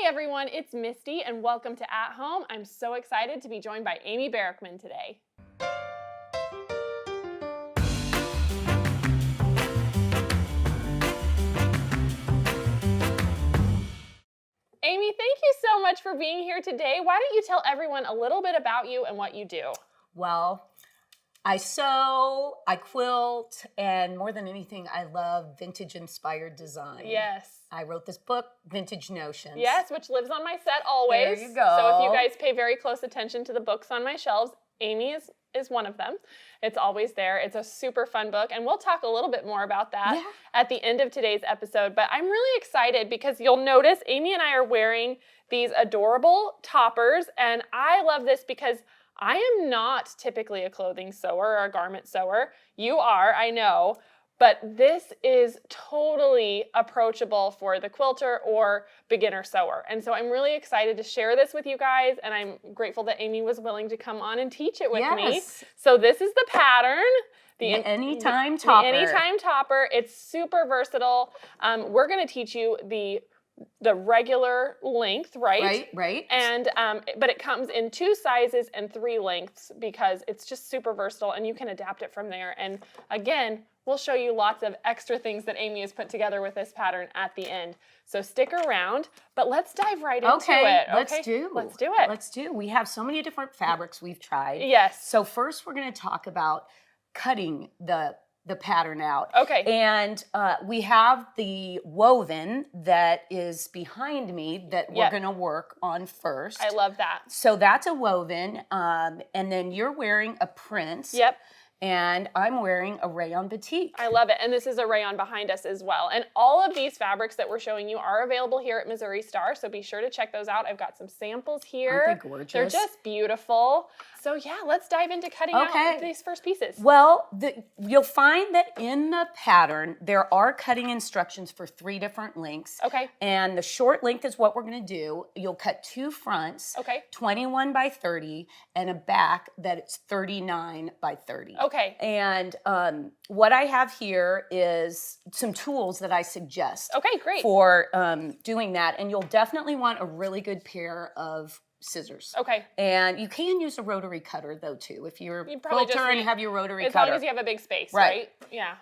everyone, it's Misty and welcome to At Home. I'm so excited to be joined by Amy Barickman today. Amy, thank you so much for being here today. Why don't you tell everyone a little bit about you and what you do? Well, I sew, I quilt, and more than anything, I love vintage-inspired design. Yes. I wrote this book, Vintage Notions. Yes, which lives on my set always. There you go. So if you guys pay very close attention to the books on my shelves, Amy is one of them. It's always there. It's a super fun book, and we'll talk a little bit more about that at the end of today's episode. But I'm really excited because you'll notice Amy and I are wearing these adorable toppers, and I love this because I am not typically a clothing sewer or a garment sewer. You are, I know. But this is totally approachable for the quilter or beginner sewer. And so I'm really excited to share this with you guys, and I'm grateful that Amy was willing to come on and teach it with me. So this is the pattern. The Anytime Topper. The Anytime Topper. It's super versatile. We're going to teach you the regular length, right? Right. And but it comes in 2 sizes and 3 lengths because it's just super versatile and you can adapt it from there. And again, we'll show you lots of extra things that Amy has put together with this pattern at the end. So stick around, but let's dive right into it. Let's do it. We have so many different fabrics we've tried. Yes. So first we're going to talk about cutting the pattern out. Okay. And we have the woven that is behind me that we're going to work on first. I love that. So that's a woven, and then you're wearing a print. Yep. And I'm wearing a rayon batik. I love it. And this is a rayon behind us as well. And all of these fabrics that we're showing you are available here at Missouri Star, so be sure to check those out. I've got some samples here. Aren't they gorgeous? They're just beautiful. So yeah, let's dive into cutting out these first pieces. Well, you'll find that in the pattern, there are cutting instructions for 3 different lengths. Okay. And the short length is what we're going to do. You'll cut 2 fronts, 21 by 30, and a back that's 39 by 30. Okay. And what I have here is some tools that I suggest. Okay, great. For doing that. And you'll definitely want a really good pair of scissors. Okay. And you can use a rotary cutter though too. If you're a quilter and have your rotary cutter. As long as you have a big space, right? Yeah.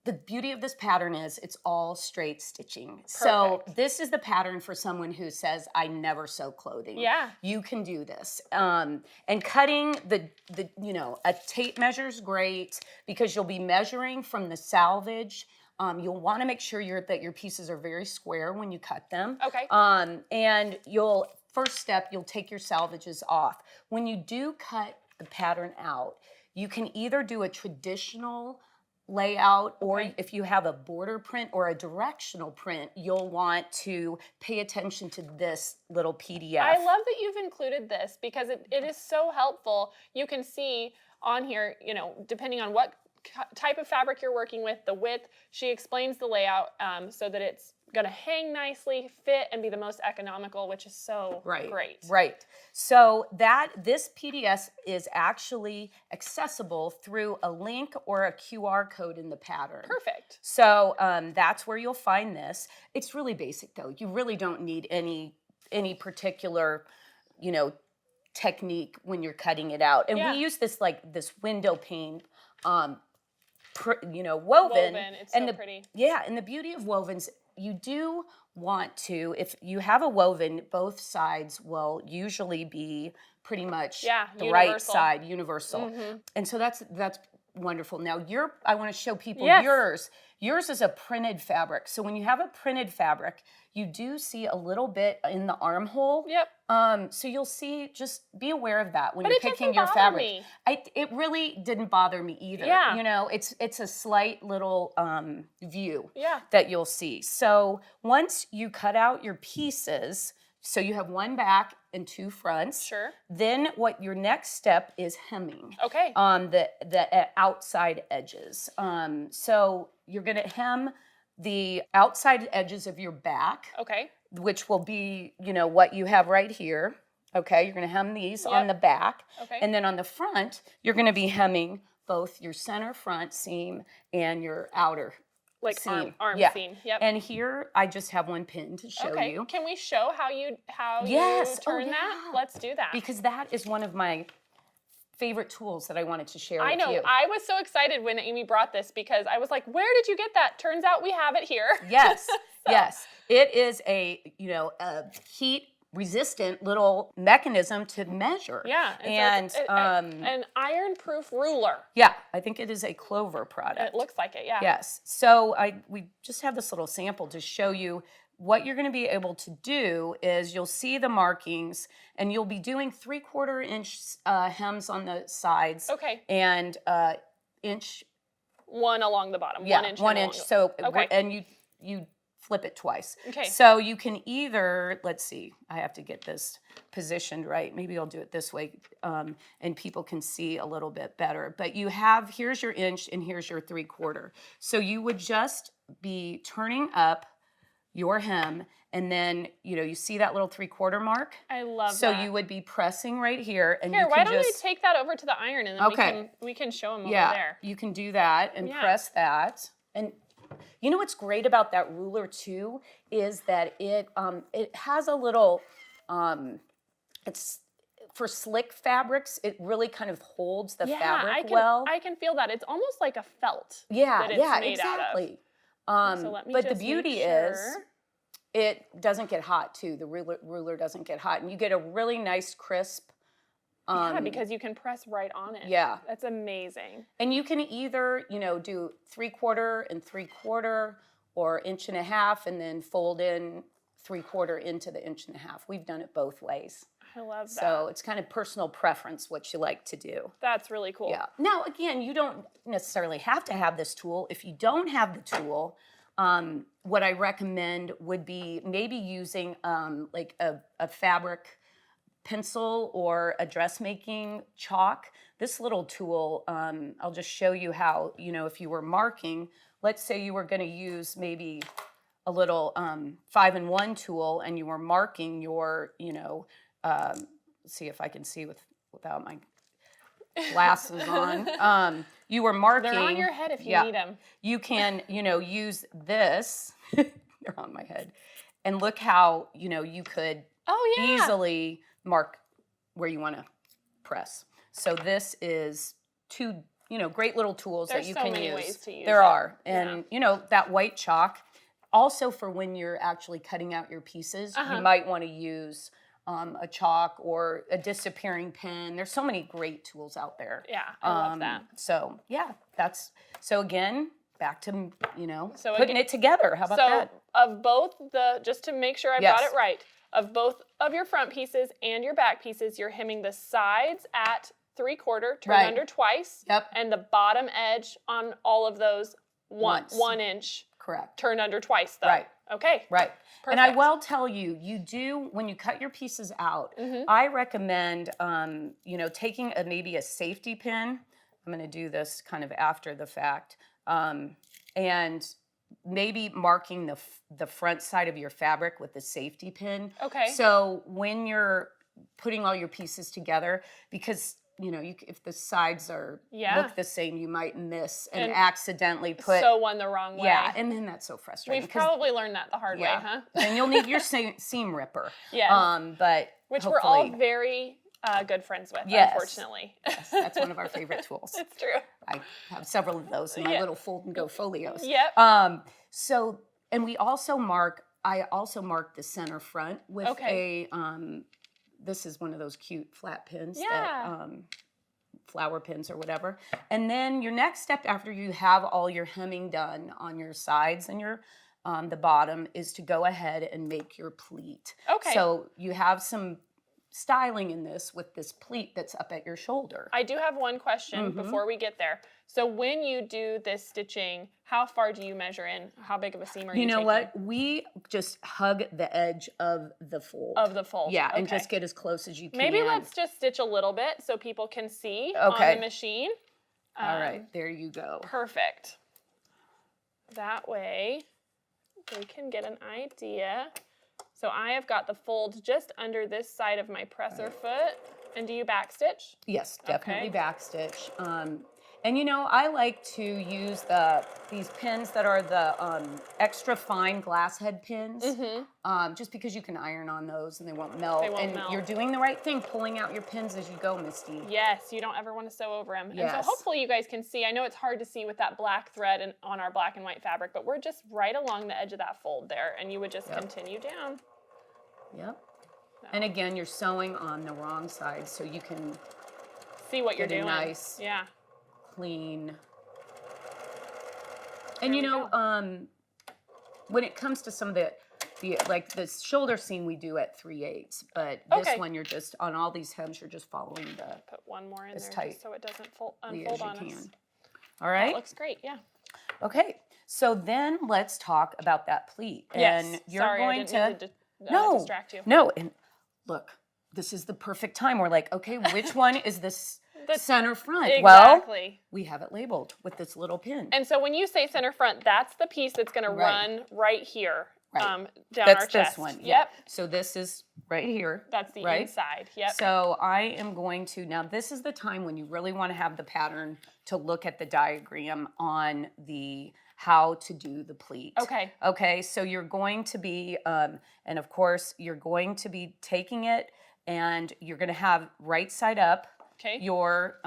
The beauty of this pattern is it's all straight stitching. Perfect. So this is the pattern for someone who says, I never sew clothing. Yeah. You can do this. And cutting a tape measure is great because you'll be measuring from the salvage. You'll want to make sure that your pieces are very square when you cut them. Okay. And first step, you'll take your salvages off. When you do cut the pattern out, you can either do a traditional layout, or if you have a border print or a directional print, you'll want to pay attention to this little PDF. I love that you've included this because it is so helpful. You can see on here, depending on what type of fabric you're working with, the width, she explains the layout so that it's going to hang nicely, fit, and be the most economical, which is so great. Right. So this PDF is actually accessible through a link or a QR code in the pattern. Perfect. So that's where you'll find this. It's really basic though. You really don't need any particular, technique when you're cutting it out. And we use this this window pane woven. It's so pretty. Yeah, and the beauty of wovens, you do want to, if you have a woven, both sides will usually be pretty much the right side, universal. Mm-hmm. And so that's wonderful. Now I want to show people yours. Yours is a printed fabric. So when you have a printed fabric, you do see a little bit in the armhole. Yep. So you'll see, just be aware of that when you're picking your fabric. Me. It really didn't bother me either. Yeah. It's a slight little view that you'll see. So once you cut out your pieces, so you have 1 back and 2 fronts. Sure. Then what your next step is hemming. Okay. On the outside edges. So you're going to hem the outside edges of your back. Okay. Which will be, what you have right here. Okay, you're going to hem these on the back. Okay. And then on the front, you're going to be hemming both your center front seam and your outer like seam. arm seam. Yep. And here I just have one pin to show you. Can we show how you turn that? Let's do that. Because that is one of my favorite tools that I wanted to share with you. I know. I was so excited when Amy brought this because I was like, where did you get that? Turns out we have it here. Yes. Yes. It is a heat resistant little mechanism to measure. Yeah. And an iron-proof ruler. Yeah, I think it is a Clover product. It looks like it, yeah. Yes. So we just have this little sample to show you what you're going to be able to do is you'll see the markings and you'll be doing 3/4 inch hems on the sides. Okay. And inch. One along the bottom. Yeah, 1 inch. 1 inch. So, okay. And you flip it twice. Okay. So you can either, let's see, I have to get this positioned right. Maybe I'll do it this way and people can see a little bit better. But here's your inch and here's your 3/4. So you would just be turning up your hem and then, you see that little 3/4 mark? I love that. So you would be pressing right here. And here, why don't we take that over to the iron and then we can show them over there. You can do that and press that. And you know what's great about that ruler too is that it has a little, it's for slick fabrics, it really kind of holds the fabric well. I can feel that. It's almost like a felt. Yeah, that it's made exactly. Out of. So let me but just the beauty is it doesn't get hot too. The ruler doesn't get hot and you get a really nice crisp. Because you can press right on it. Yeah. That's amazing. And you can either, do 3/4 and 3/4 or 1.5 and then fold in 3/4 into the 1.5. We've done it both ways. I love that. So it's kind of personal preference what you like to do. That's really cool. Yeah. Now, again, you don't necessarily have to have this tool. If you don't have the tool, what I recommend would be maybe using like a fabric pencil or a dressmaking chalk. This little tool, I'll just show you how, if you were marking, let's say you were going to use maybe a little 5-in-1 tool and you were marking your, let's see if I can see without my glasses on. You were marking. They're on your head if you need them. You can, use this. They're on my head. And look how, you could easily mark where you want to press. So this is two, great little tools that you can use. There's so many ways to use There are. And, that white chalk, also for when you're actually cutting out your pieces, you might want to use a chalk or a disappearing pen. There's so many great tools out there. Yeah, I love that. So, so again, back to, putting it together. How about that? Of both just to make sure I've got it right, of both of your front pieces and your back pieces, you're hemming the sides at 3/4, turn under twice. Yep. And the bottom edge on all of those 1 inch. Correct. Turn under twice though. Right. Okay. Right. Perfect. And I will tell you, when you cut your pieces out, I recommend, taking maybe a safety pin. I'm going to do this kind of after the fact. And maybe marking the front side of your fabric with the safety pin. Okay. So when you're putting all your pieces together, because if the sides look the same, you might miss and accidentally sew one the wrong way. Yeah, and then that's so frustrating. We've probably learned that the hard way, huh? And you'll need your seam ripper. Yes. But which we're all very good friends with, unfortunately. Yes, that's one of our favorite tools. It's true. I have several of those in my little fold and go folios. Yep. And I also mark the center front with this is one of those cute flat pins that flower pins or whatever. And then your next step after you have all your hemming done on your sides and your the bottom is to go ahead and make your pleat. Okay. So you have some styling in this with this pleat that's up at your shoulder. I do have one question before we get there. So when you do this stitching, how far do you measure in? How big of a seam are you taking? You know what? We just hug the edge of the fold. Of the fold. Yeah, and just get as close as you can. Maybe let's just stitch a little bit so people can see on the machine. All right, there you go. Perfect. That way they can get an idea. So I have got the fold just under this side of my presser foot. And do you backstitch? Yes, definitely backstitch. And you know, I like to use these pins that are the extra fine glass head pins, just because you can iron on those and they won't melt. They won't melt. You're doing the right thing, pulling out your pins as you go, Misty. Yes, you don't ever want to sew over them. Yes. And so hopefully you guys can see. I know it's hard to see with that black thread on our black and white fabric, but we're just right along the edge of that fold there, and you would just continue down. Yep. No. And again, you're sewing on the wrong side, so you can see what you're doing. Nice, clean. And you know, when it comes to some of the like the shoulder seam, we do at 3/8, but this one you're just on all these hems. You're just following the. Put one more in there tight just so it doesn't unfold on us. All right. That looks great. Yeah. Okay. So then let's talk about that pleat. Yes. And you're Sorry, going I didn't mean to distract you. No. And look, this is the perfect time. We're like, okay, which one is this? The center front. Exactly. Well, we have it labeled with this little pin. And so when you say center front, that's the piece that's going to run right here, down that's our chest. This one. Yep. So this is right here. That's the inside. Yep. So I am going to, now this is the time when you really want to have the pattern to look at the diagram on the how to do the pleat. Okay. Okay, so you're going to be, and of course, you're going to be taking it and you're going to have right side up. Okay. Your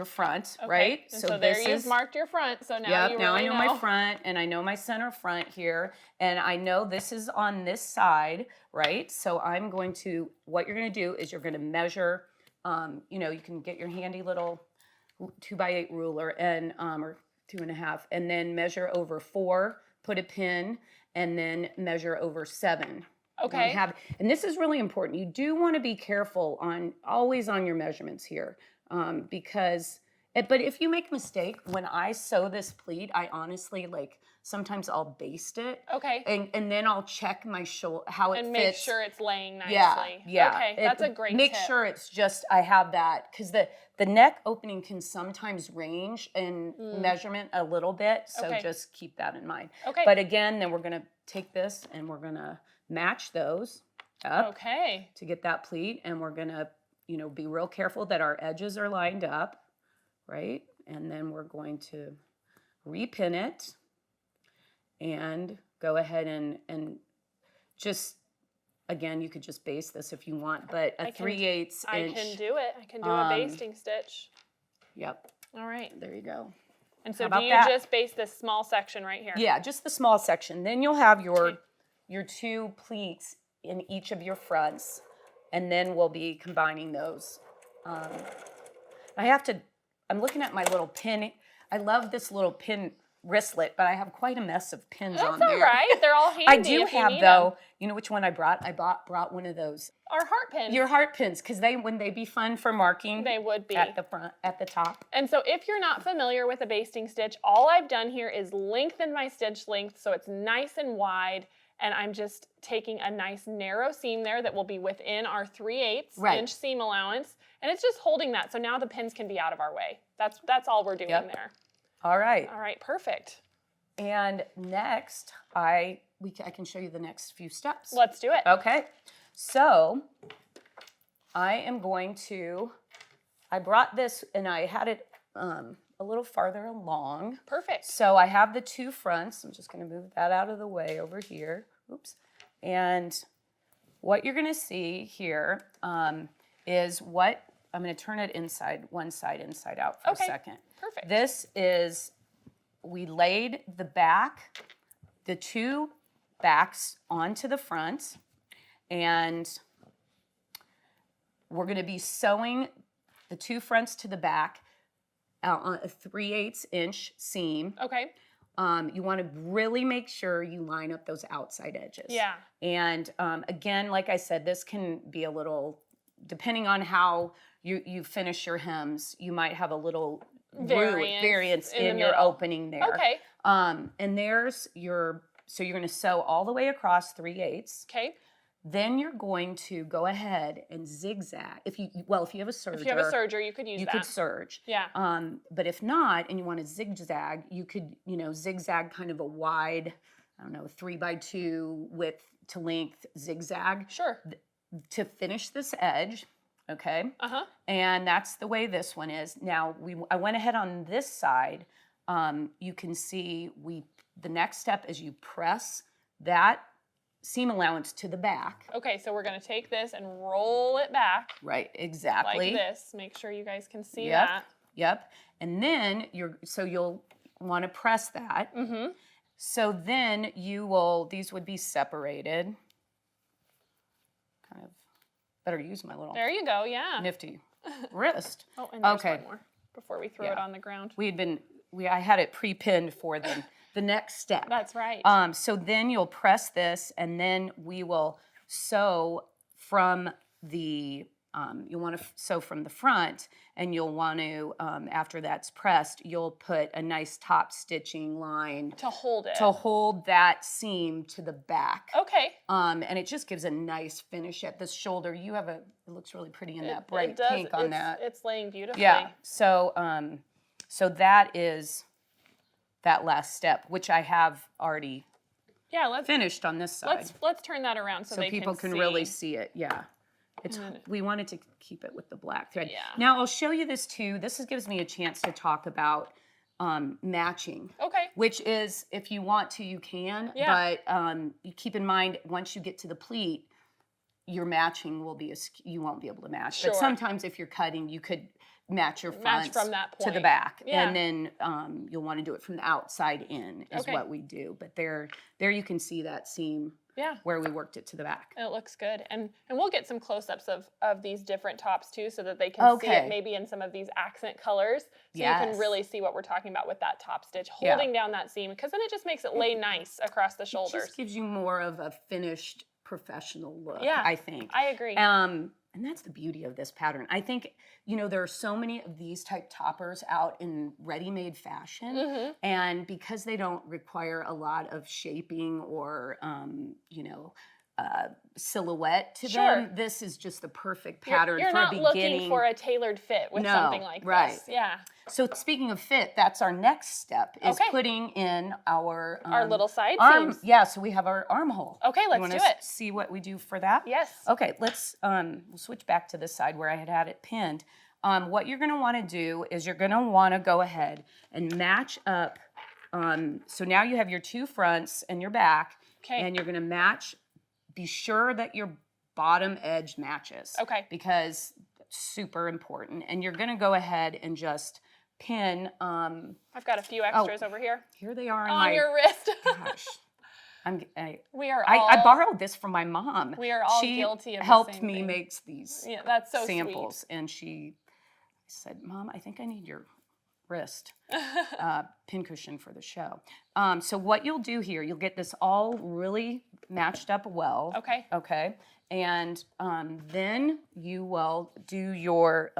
front, right? And so there you've marked your front. So now you now really I know my front and I know my center front here, and I know this is on this side, right? So I'm going to, what you're going to do is you're going to measure. You know, you can get your handy little 2x8 ruler and or 2.5, and then measure over 4, put a pin, and then measure over 7. Okay. And this is really important. You do want to be careful always on your measurements here, because, but if you make a mistake, when I sew this pleat, I honestly sometimes I'll baste it. Okay. And then I'll check my shoulder, how it fits. And make sure it's laying nicely. Yeah. Okay, that's a great tip. Make sure it's just, I have that, because the neck opening can sometimes range in measurement a little bit, so just keep that in mind. Okay. But again, then we're going to take this and we're going to match those up to get that pleat, and we're going to, you know, be real careful that our edges are lined up, right? And then we're going to repin it and go ahead and just, again, you could just baste this if you want, but a 3/8 inch. I can do it. I can do a basting stitch. Yep. All right. There you go. And so do you just baste this small section right here? Yeah, just the small section. Then you'll have your 2 pleats in each of your fronts, and then we'll be combining those. I'm looking at my little pin. I love this little pin wristlet, but I have quite a mess of pins on there. That's all right. They're all handy. I do have, though, you know which one I brought? I brought one of those. Our heart pins. Your heart pins, because wouldn't they be fun for marking? They would be. At the front, at the top. And so if you're not familiar with a basting stitch, all I've done here is lengthen my stitch length so it's nice and wide, and I'm just taking a nice narrow seam there that will be within our 3/8 inch seam allowance, and it's just holding that, so now the pins can be out of our way. That's all we're doing there. All right. All right, perfect. And next, I can show you the next few steps. Let's do it. Okay. So I am going to, I brought this and I had it a little farther along. Perfect. So I have the 2 fronts. I'm just going to move that out of the way over here. Oops. And what you're going to see here is what, I'm going to turn it one side inside out for a second. Perfect. This is, we laid the 2 backs onto the front, and we're going to be sewing the 2 fronts to the back out on a 3/8 inch seam. Okay. You want to really make sure you line up those outside edges. Yeah. And again, like I said, this can be a little, depending on how you finish your hems, you might have a little variance in your opening there. Okay. And there's so you're going to sew all the way across 3/8. Okay. Then you're going to go ahead and zigzag. If you have a serger. If you have a serger, you could use that. You could serge. Yeah. But if not, and you want to zigzag, you could, zigzag kind of a wide, 3x2 width to length zigzag. Sure. To finish this edge. Okay. And that's the way this one is. Now I went ahead on this side. You can see the next step is you press that seam allowance to the back. Okay, so we're going to take this and roll it back. Right, exactly. Like this. Make sure you guys can see that. Yep. And then you'll want to press that. So then these would be separated. Kind of better use my little. There you go, yeah. Nifty wrist. Oh, and there's one more before we throw it on the ground. I had it pre-pinned for the next step. That's right. So then you'll press this, and then we will sew from the, you'll want to sew from the front, and you'll want to, after that's pressed, you'll put a nice top stitching line. To hold it. To hold that seam to the back. Okay. And it just gives a nice finish at the shoulder. It looks really pretty in that bright pink on that. It's laying beautifully. Yeah, so that is that last step, which I have already finished on this side. Let's turn that around so people can really see it. Yeah. We wanted to keep it with the black thread. Yeah. Now I'll show you this too. This gives me a chance to talk about matching. Okay. Which is, if you want to, you can. Yeah. But you keep in mind, once you get to the pleat, your matching you won't be able to match. Sure. But sometimes if you're cutting, you could match your fronts from that point to the back. Yeah. And then you'll want to do it from the outside in is what we do. But there you can see that seam where we worked it to the back. It looks good. And we'll get some close-ups of these different tops too, so that they can see it maybe in some of these accent colors. So you can really see what we're talking about with that top stitch, holding down that seam, because then it just makes it lay nice across the shoulders. It just gives you more of a finished professional look, yeah, I think. I agree. And that's the beauty of this pattern. I think, there are so many of these type toppers out in ready-made fashion. And because they don't require a lot of shaping or, silhouette to them, this is just the perfect pattern you're for a beginning. You're not looking for a tailored fit with something like this. Yeah. So speaking of fit, that's our next step is putting in our little side seams. Yeah, so we have our armhole. Okay, let's do it. See what we do for that? Yes. Okay, let's we'll switch back to this side where I had it pinned. What you're going to want to do is you're going to want to go ahead and match up. So now you have your two fronts and your back, and you're going to match. Be sure that your bottom edge matches. Okay. Because it's super important. And you're going to go ahead and just pin. I've got a few extras over here. Here they are on your wrist. Gosh. I borrowed this from my mom. We are all guilty of the helped same me thing. make these that's so samples. Sweet. And she said, Mom, I think I need your wrist pincushion for the show. So what you'll do here, you'll get this all really matched up well. Okay. Okay. And then you will do your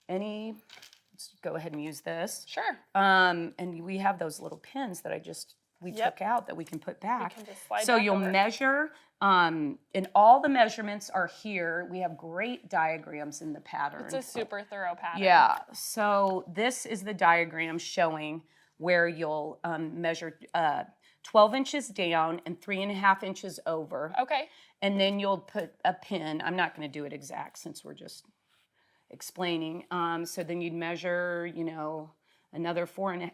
let's go ahead and use this. Sure. And we have those little pins that we took out that we can put back. We can just slide so back you'll over. measure, and all the measurements are here. We have great diagrams in the pattern. It's a super thorough pattern. Yeah. So this is the diagram showing where you'll measure 12 inches down and 3.5 inches over. Okay. And then you'll put a pin. I'm not going to do it exact since we're just explaining. So then you'd measure, another 4.5.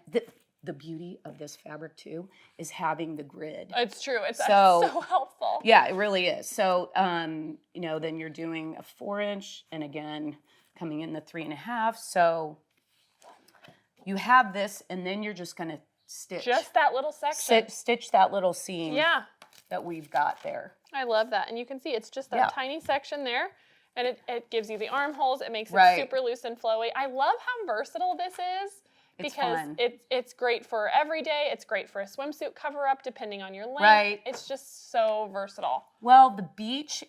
The beauty of this fabric too is having the grid. It's true. It's so helpful. Yeah, it really is. So, then you're doing a 4-inch and again, coming in the 3.5. So you have this and then you're just going to stitch. Just that little section. Stitch that little seam. Yeah. That we've got there. I love that. And you can see it's just that tiny section there. And it gives you the armholes. It makes it super loose and flowy. I love how versatile this is. Because it's great for every day. It's great for a swimsuit cover-up, depending on your length. Right. It's just so versatile. Well, the beach,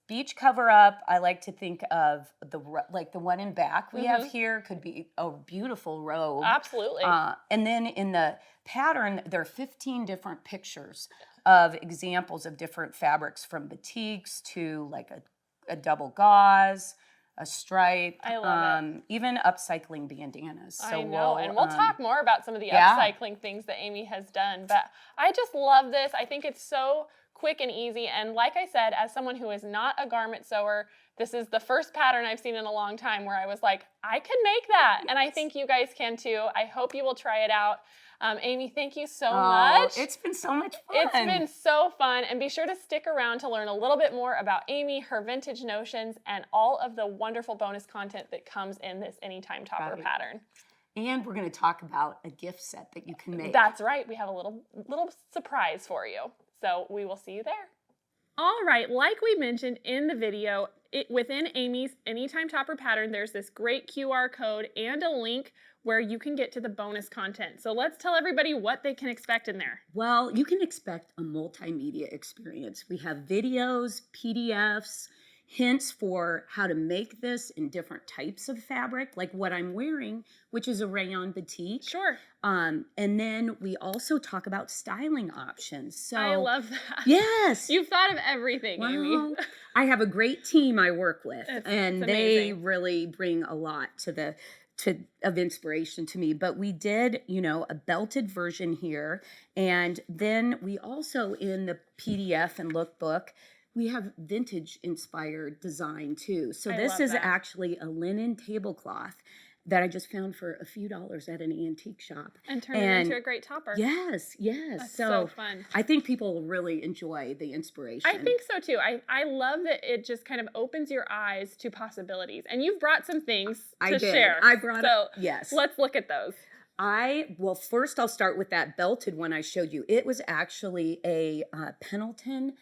beach cover-up, I like to think of the one in back we have here could be a beautiful robe. Absolutely. And then in the pattern, there are 15 different pictures of examples of different fabrics, from batiks to like a double gauze, a stripe. I love it. Even upcycling bandanas. So I know, and we'll talk more about some of the upcycling things that Amy has done. But I just love this. I think it's so quick and easy. And like I said, as someone who is not a garment sewer, this is the first pattern I've seen in a long time where I was like, I could make that. Yes. And I think you guys can too. I hope you will try it out. Amy, thank you so much. It's been so much fun. It's been so fun. And be sure to stick around to learn a little bit more about Amy, her vintage notions, and all of the wonderful bonus content that comes in this Anytime Topper pattern. And we're going to talk about a gift set that you can make. That's right. We have a little surprise for you. So we will see you there. All right. Like we mentioned in the video, within Amy's Anytime Topper pattern, there's this great QR code and a link where you can get to the bonus content. So let's tell everybody what they can expect in there. Well, you can expect a multimedia experience. We have videos, PDFs, hints for how to make this in different types of fabric, like what I'm wearing, which is a rayon batik. Sure. And then we also talk about styling options. So I love that. Yes. You've thought of everything, Amy. I have a great team I work with, and they really bring a lot of inspiration to me. But we did, a belted version here. And then we also, in the PDF and lookbook, we have vintage inspired design too. So this is actually a linen tablecloth that I just found for a few dollars at an antique shop. And turned it into a great topper. Yes. That's so fun. I think people will really enjoy the inspiration. I think so too. I love that it just kind of opens your eyes to possibilities. And you've brought some things to share. I brought yes. Let's look at those. Well, first I'll start with that belted one I showed you. It was actually a Pendleton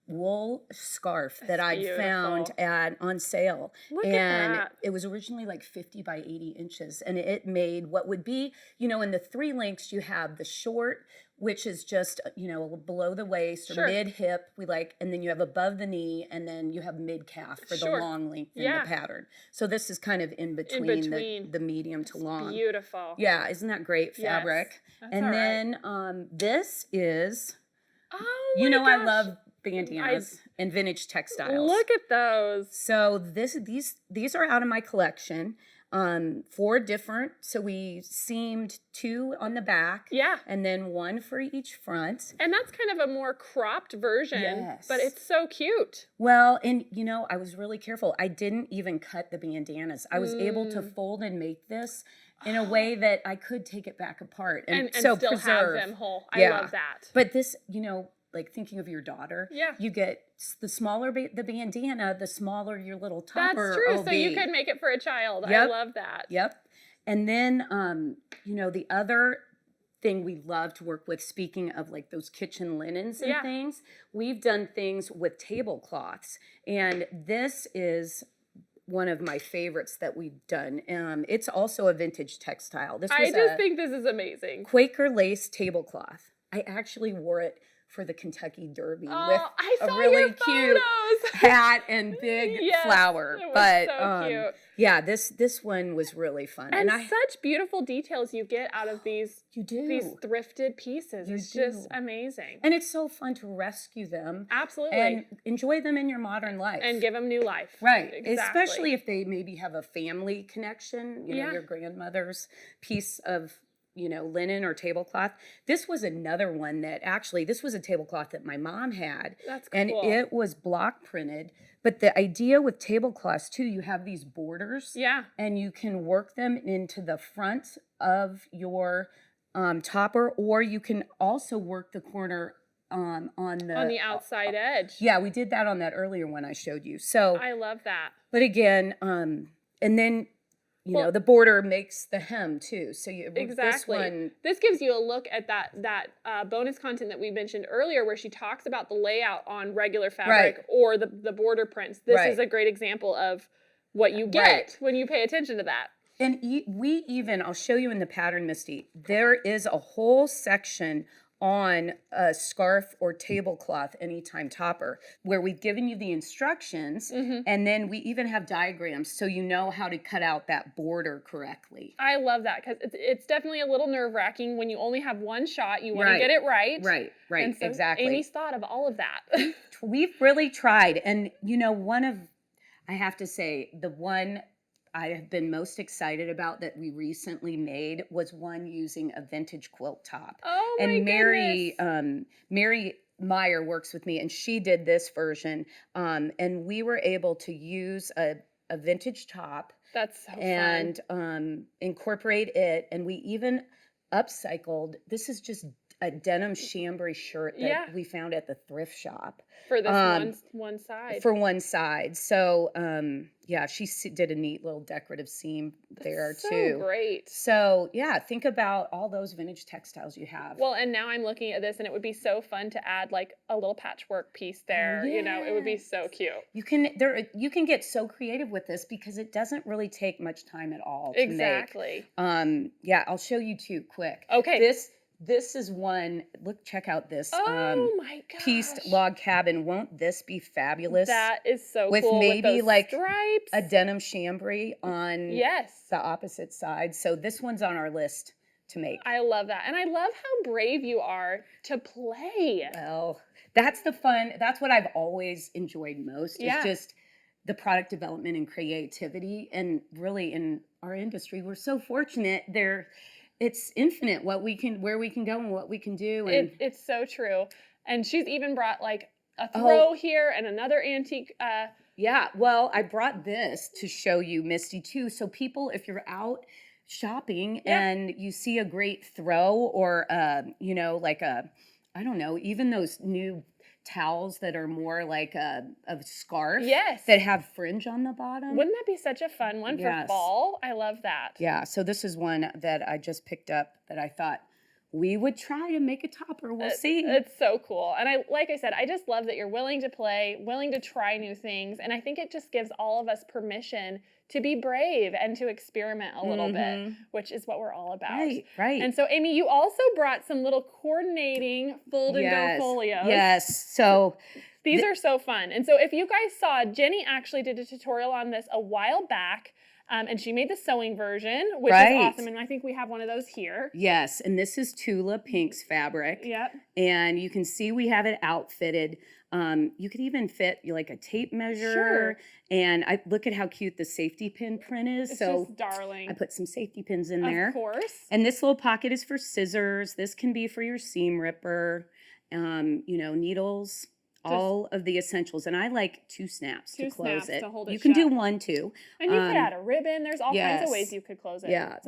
wool scarf that I'd found on sale. Look at that. It was originally like 50 by 80 inches. And it made what would be, in the 3 lengths, you have the short, which is just, below the waist or mid hip. And then you have above the knee, and then you have mid calf for the long length in the pattern. So this is kind of in between. The medium to long. Beautiful. Yeah. Isn't that great fabric? Yes, and then this is, oh my gosh. I love bandanas and vintage textiles. Look at those. So these are out of my collection. 4 different. So we seamed 2 on the back. Yeah. And then 1 for each front. And that's kind of a more cropped version. Yes. But it's so cute. Well, and I was really careful. I didn't even cut the bandanas. I was able to fold and make this in a way that I could take it back apart and so still preserve. Have them whole. I love that. But this, like thinking of your daughter, you get the smaller the bandana, the smaller your little topper. That's true. will so be. You could make it for a child. Yep. I love that. Yep. And then, the other thing we love to work with, speaking of like those kitchen linens and things, we've done things with tablecloths. And this is one of my favorites that we've done. It's also a vintage textile. I just think this is amazing. Quaker lace tablecloth. I actually wore it for the Kentucky Derby with a really cute hat and big flower. It was so cute. Yeah, this one was really fun. And such beautiful details you get out of these these thrifted pieces. It's just amazing. And it's so fun to rescue them. Absolutely. And enjoy them in your modern life. And give them new life. Right. Exactly. Especially if they maybe have a family connection, your grandmother's piece of linen or tablecloth. This was another one that this was a tablecloth that my mom had. That's cool. And it was block printed. But the idea with tablecloths too, you have these borders. Yeah. And you can work them into the front of your topper, or you can also work the corner on the outside edge. Yeah, we did that on that earlier one I showed you. So I love that. But again, and then the border makes the hem too. So this gives you a look at that bonus content that we mentioned earlier, where she talks about the layout on regular fabric or the border prints. This is a great example of what you get when you pay attention to that. And I'll show you in the pattern, Misty, there is a whole section on a scarf or tablecloth anytime topper where we've given you the instructions, and then we even have diagrams so you know how to cut out that border correctly. I love that, because it's definitely a little nerve-wracking when you only have one shot. You want to get it right. Right, and so exactly. Amy's thought of all of that. We've really tried, and I have to say, the one I have been most excited about that we recently made was one using a vintage quilt top. Oh my goodness. Mary Meyer works with me, and she did this version. And we were able to use a vintage top. That's so and fun. Incorporate it. And we even upcycled. This is just a denim chambray shirt that we found at the thrift shop. For this one side. For one side. So, she did a neat little decorative seam there too. So great. So, think about all those vintage textiles you have. Well, and now I'm looking at this, and it would be so fun to add like a little patchwork piece there. Yes. You know, it would be so cute. You can get so creative with this because it doesn't really take much time at all to exactly. make. I'll show you two quick. Okay. This is one. Look, check out this. Oh my gosh. Pieced log cabin. Won't this be fabulous? That is so with cool. Maybe with those like stripes. a denim chambray on the opposite side. So this one's on our list to make. I love that. And I love how brave you are to play. Well, that's the fun. That's what I've always enjoyed most. It's just the product development and creativity. And really in our industry, we're so fortunate it's infinite where we can go and what we can do. And it's so true. And she's even brought like a throw here and another antique. Well, I brought this to show you, Misty, too. So people, if you're out shopping and you see a great throw or, like I don't know, even those new towels that are more like a scarf that have fringe on the bottom. Wouldn't that be such a fun one for fall? I love that. Yeah, so this is one that I just picked up that I thought we would try to make a topper. We'll see. It's so cool. And like I said, I just love that you're willing to play, willing to try new things. And I think it just gives all of us permission to be brave and to experiment a little bit, which is what we're all about. Right. And so, Amy, you also brought some little coordinating fold and go folios. Yes. So these are so fun. And so if you guys saw, Jenny actually did a tutorial on this a while back. And she made the sewing version, which is awesome. And I think we have one of those here. Yes. And this is Tula Pink's fabric. Yep. And you can see we have it outfitted. You could even fit like a tape measure. Sure. And I look at how cute the safety pin print is. It's just darling. I put some safety pins in there. Of course. And this little pocket is for scissors. This can be for your seam ripper, needles. All of the essentials. And I like 2 snaps to close it. To hold it you can shut. do 1 too. And you could add a ribbon. There's all kinds of ways you could close it. Yeah.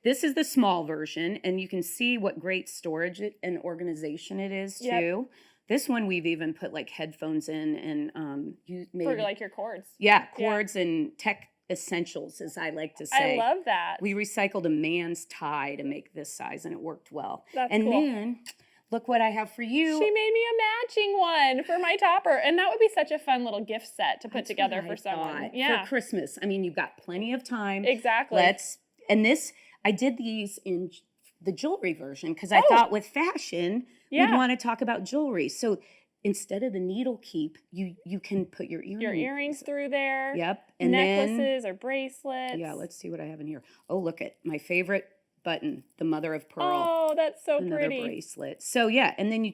This is the small version, and you can see what great storage and organization it is too. Yep. This one we've even put like headphones in and for like your cords. Yeah, cords and tech essentials, as I like to say. I love that. We recycled a man's tie to make this size, and it worked well. That's cool. And then look what I have for you. She made me a matching one for my topper. And that would be such a fun little gift set to put together for someone. Yeah. For Christmas. I mean, you've got plenty of time. Exactly. I did these in the jewelry version because I thought with fashion, we'd want to talk about jewelry. So instead of the needle keep, you can put your earrings through there. Yep. And necklaces or bracelets. Yeah, let's see what I have in here. Oh, look at my favorite button, the mother of pearl. Oh, that's so another pretty. Bracelet. So and then you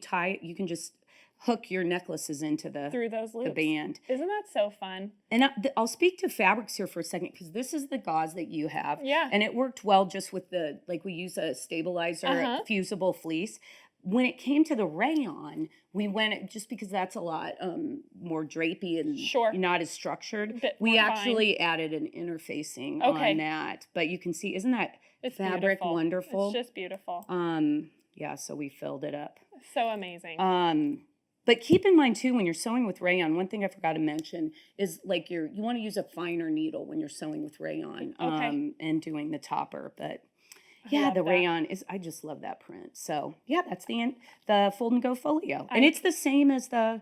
can just hook your necklaces into through those loops. The band. Isn't that so fun? And I'll speak to fabrics here for a second because this is the gauze that you have. Yeah. And it worked well just with we use a stabilizer, fusible fleece. When it came to the rayon, we went just because that's a lot more drapey and not as structured. We actually added an interfacing on that. But you can see, isn't that fabric beautiful. Wonderful? It's just beautiful. So we filled it up. So amazing. But keep in mind too, when you're sewing with rayon, one thing I forgot to mention is you want to use a finer needle when you're sewing with rayon and doing the topper. But the rayon I just love that print. So that's the fold and go folio. And it's the same as the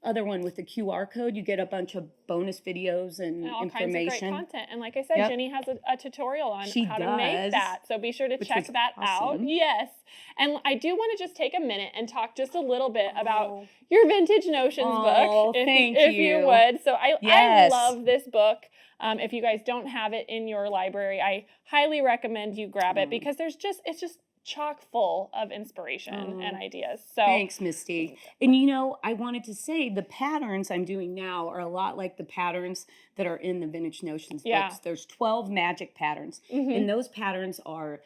other one with the QR code. You get a bunch of bonus videos and all information. Kinds of great content. And like I said, Jenny has a tutorial on how to make that. So be sure to check that out. Yes. And I do want to just take a minute and talk just a little bit about your Vintage Notions book. If you would. So I love this book. If you guys don't have it in your library, I highly recommend you grab it because it's just chock full of inspiration and ideas. So thanks, Misty. And I wanted to say the patterns I'm doing now are a lot like the patterns that are in the Vintage Notions books. There's 12 magic patterns, and those patterns are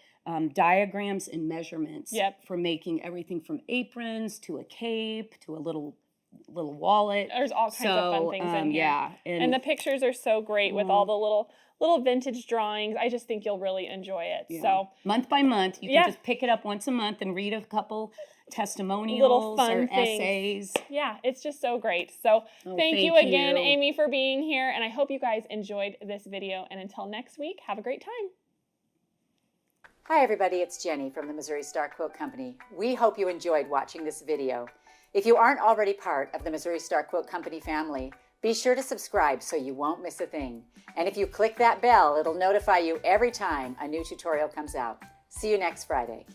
diagrams and measurements for making everything from aprons to a cape to a little wallet. There's all kinds of fun things in here. Yeah. And the pictures are so great with all the little vintage drawings. I just think you'll really enjoy it. Yeah. So month by month, you can just pick it up once a month and read a couple testimonials or essays. Yeah, it's just so great. So thank you again, Amy, for being here. And I hope you guys enjoyed this video. And until next week, have a great time. Hi everybody, it's Jenny from the Missouri Star Quilt Company. We hope you enjoyed watching this video. If you aren't already part of the Missouri Star Quilt Company family, be sure to subscribe so you won't miss a thing. And if you click that bell, it'll notify you every time a new tutorial comes out. See you next Friday.